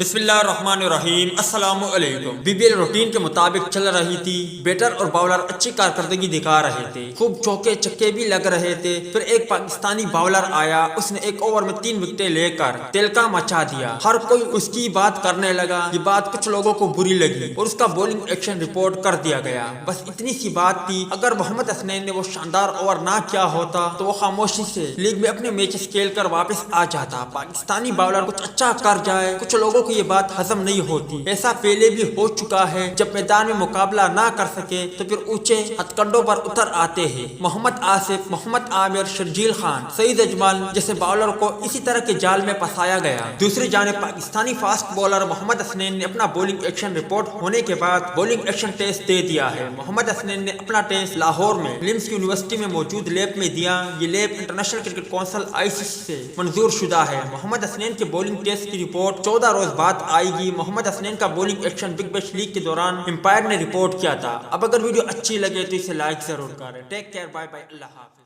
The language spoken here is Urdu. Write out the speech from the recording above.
بسم اللہ الرحمن الرحیم۔ السلام علیکم۔ بی بی ایل روٹین کے مطابق چل رہی تھی۔ بیٹر اور باولر اچھی کارکردگی دکھا رہے تھے، خوب چوکے چکے بھی لگ رہے تھے۔ پھر ایک پاکستانی باولر آیا، اس نے ایک اوور میں 3 وکٹیں لے کر تلکا مچا دیا۔ ہر کوئی اس کی بات کرنے لگا۔ یہ بات کچھ لوگوں کو بری لگی اور اس کا بولنگ ایکشن رپورٹ کر دیا گیا۔ بس اتنی سی بات تھی، اگر محمد حسنین نے وہ شاندار اوور نہ کیا ہوتا تو وہ خاموشی سے لیگ میں اپنے میچز کھیل کر واپس آ جاتا۔ پاکستانی باولر کچھ اچھا کر جائے، کچھ لوگوں کو یہ بات ہضم نہیں ہوتی۔ ایسا پہلے بھی ہو چکا ہے، جب میدان میں مقابلہ نہ کر سکے تو پھر اونچے ہتھ کنڈوں پر اتر آتے ہیں۔ محمد آصف، محمد عامر، شرجیل خان، سعید اجمل جیسے باولر کو اسی طرح کے جال میں پھنسایا گیا۔ دوسری جانب پاکستانی فاسٹ بالر محمد حسنین نے اپنا بولنگ ایکشن رپورٹ ہونے کے بعد بولنگ ایکشن ٹیسٹ دے دیا ہے۔ محمد حسنین نے اپنا ٹیسٹ لاہور میں لمس یونیورسٹی میں موجود لیب میں دیا۔ یہ lab international cricket council ICC سے منظور شدہ ہے۔ محمد حسنین کے بولنگ ٹیسٹ کی رپورٹ 14 روز بعد آئے گی۔ محمد حسنین کا bowling action Big Bash League کے دوران امپائر نے رپورٹ کیا تھا۔ اب اگر ویڈیو اچھی لگے تو اسے لائک ضرور کریں۔ ٹیک کیئر، بائے بائے، اللہ حافظ۔